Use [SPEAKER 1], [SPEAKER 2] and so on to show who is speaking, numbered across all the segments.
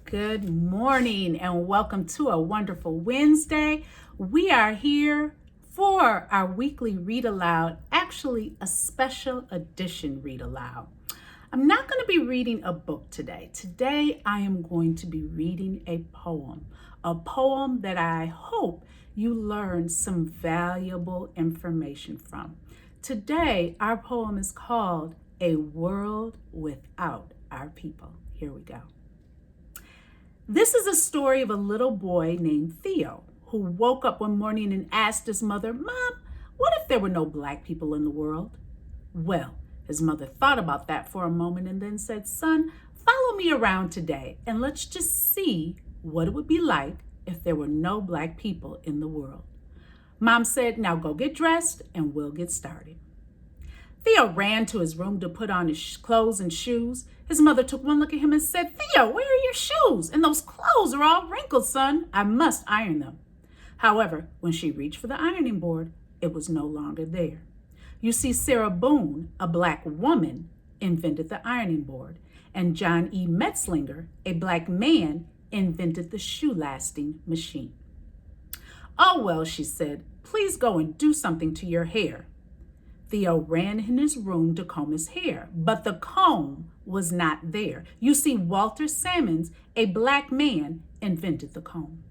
[SPEAKER 1] Good morning and welcome to a wonderful Wednesday. We are here for our weekly read aloud, actually a special edition read aloud. I'm not going to be reading a book today. Today I am going to be reading a poem that I hope you learn some valuable information from. Today our poem is called A World Without Our People. Here we go. This is a story of a little boy named Theo who woke up one morning and asked his mother, "Mom, what if there were no black people in the world?" Well, his mother thought about that for a moment and then said, "Son, follow me around today and let's just see what it would be like if there were no black people in the world." Mom said, "Now go get dressed and we'll get started." Theo ran to his room to put on his clothes and shoes. His mother took one look at him and said, "Theo, where are your shoes? And those clothes are all wrinkled, son. I must iron them." However, when she reached for the ironing board, it was no longer there. You see, Sarah Boone, a black woman, invented the ironing board, and John E. Metzlinger, a black man, invented the shoe-lasting machine. "Oh, well," she said, "please go and do something to your hair." Theo ran in his room to comb his hair, but the comb was not there. You see, Walter Sammons, a black man, invented the comb.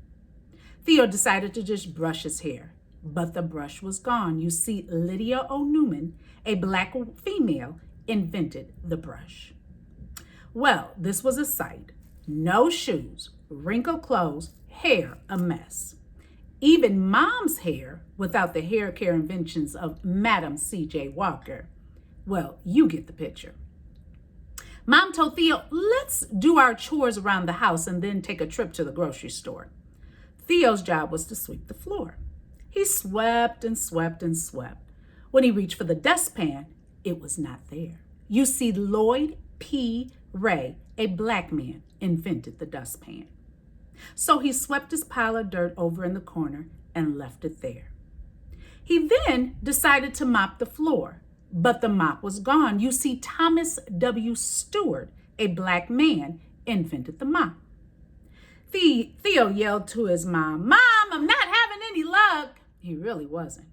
[SPEAKER 1] Theo decided to just brush his hair, but the brush was gone. You see, Lydia O. Newman, a black female, invented the brush. Well, this was a sight. No shoes, wrinkled clothes, hair a mess. Even Mom's hair, without the hair care inventions of Madam C.J. Walker. Well, you get the picture. Mom told Theo, "Let's do our chores around the house and then take a trip to the grocery store." Theo's job was to sweep the floor. He swept and swept and swept. When he reached for the dustpan, it was not there. You see, Lloyd P. Ray, a black man, invented the dustpan. So he swept his pile of dirt over in the corner and left it there. He then decided to mop the floor, but the mop was gone. You see, Thomas W. Stewart, a black man, invented the mop. Theo yelled to his mom, "Mom, I'm not having any luck." He really wasn't.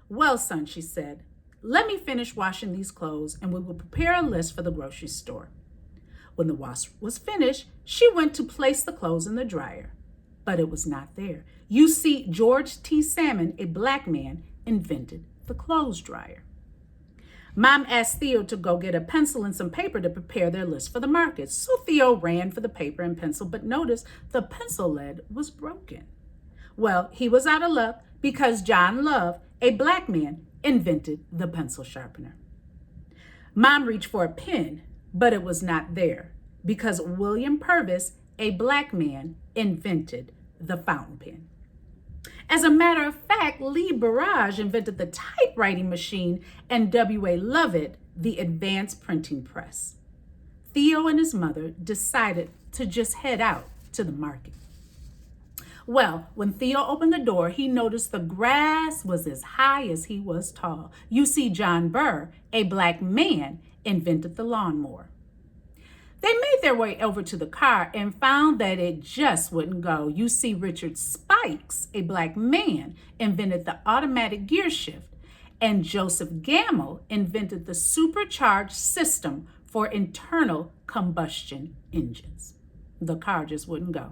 [SPEAKER 1] "Well, son," she said, "let me finish washing these clothes and we will prepare a list for the grocery store." When the wash was finished, she went to place the clothes in the dryer, but it was not there. You see, George T. Salmon, a black man, invented the clothes dryer. Mom asked Theo to go get a pencil and some paper to prepare their list for the market. So Theo ran for the paper and pencil, but noticed the pencil lead was broken. Well, he was out of luck because John Love, a black man, invented the pencil sharpener. Mom reached for a pen, but it was not there because William Purvis, a black man, invented the fountain pen. As a matter of fact, Lee Barrage invented the typewriting machine and W.A. Lovett the advanced printing press. Theo and his mother decided to just head out to the market. Well, when Theo opened the door, he noticed the grass was as high as he was tall. You see, John Burr, a black man, invented the lawnmower. They made their way over to the car and found that it just wouldn't go. You see, Richard Spikes, a black man, invented the automatic gear shift, and Joseph Gamble invented the supercharged system for internal combustion engines. The car just wouldn't go.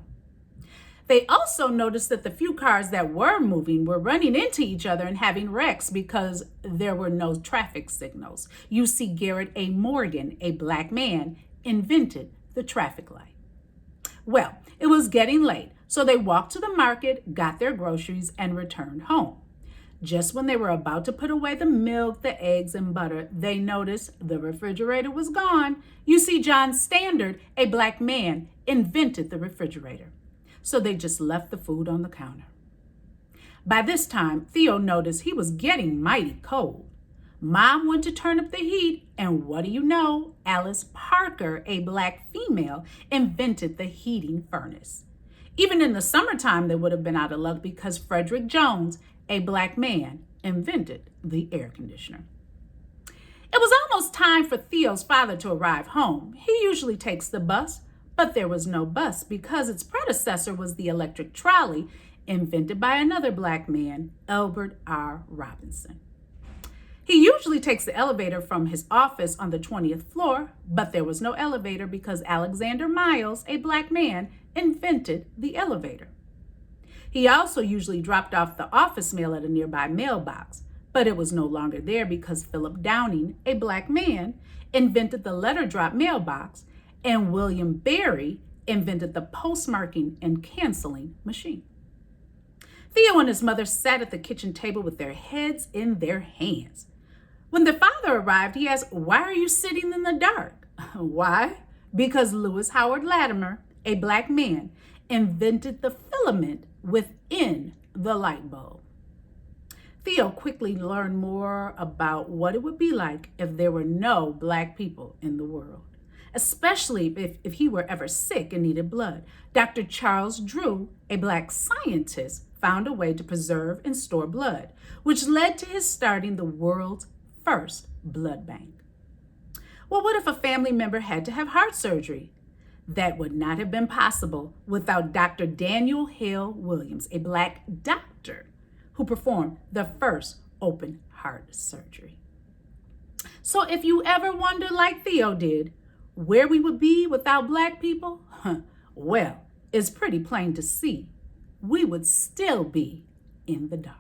[SPEAKER 1] They also noticed that the few cars that were moving were running into each other and having wrecks because there were no traffic signals. You see, Garrett A. Morgan, a black man, invented the traffic light. Well, it was getting late, so they walked to the market, got their groceries, and returned home. Just when they were about to put away the milk, the eggs, and butter, they noticed the refrigerator was gone. You see, John Standard, a black man, invented the refrigerator. So they just left the food on the counter. By this time, Theo noticed he was getting mighty cold. Mom went to turn up the heat, and what do you know? Alice Parker, a black female, invented the heating furnace. Even in the summertime, they would have been out of luck because Frederick Jones, a black man, invented the air conditioner. It was almost time for Theo's father to arrive home. He usually takes the bus, But there was no bus because its predecessor was the electric trolley, invented by another black man, Elbert R. Robinson. He usually takes the elevator from his office on the 20th floor, but there was no elevator because Alexander Miles, a black man, invented the elevator. He also usually dropped off the office mail at a nearby mailbox, but it was no longer there because Philip Downing, a black man, invented the letter drop mailbox, and William Berry invented the postmarking and canceling machine. Theo and his mother sat at the kitchen table with their heads in their hands. When their father arrived, he asked, "Why are you sitting in the dark?" Why? Because Lewis Howard Latimer, a black man, invented the filament within the light bulb. Theo quickly learned more about what it would be like if there were no black people in the world, especially if he were ever sick and needed blood. Dr. Charles Drew, a black scientist, found a way to preserve and store blood, which led to his starting the world's first blood bank. Well, what if a family member had to have heart surgery? That would not have been possible without Dr. Daniel Hale Williams, a black doctor who performed the first open heart surgery. So if you ever wonder, like Theo did, where we would be without black people, well, it's pretty plain to see. We would still be in the dark.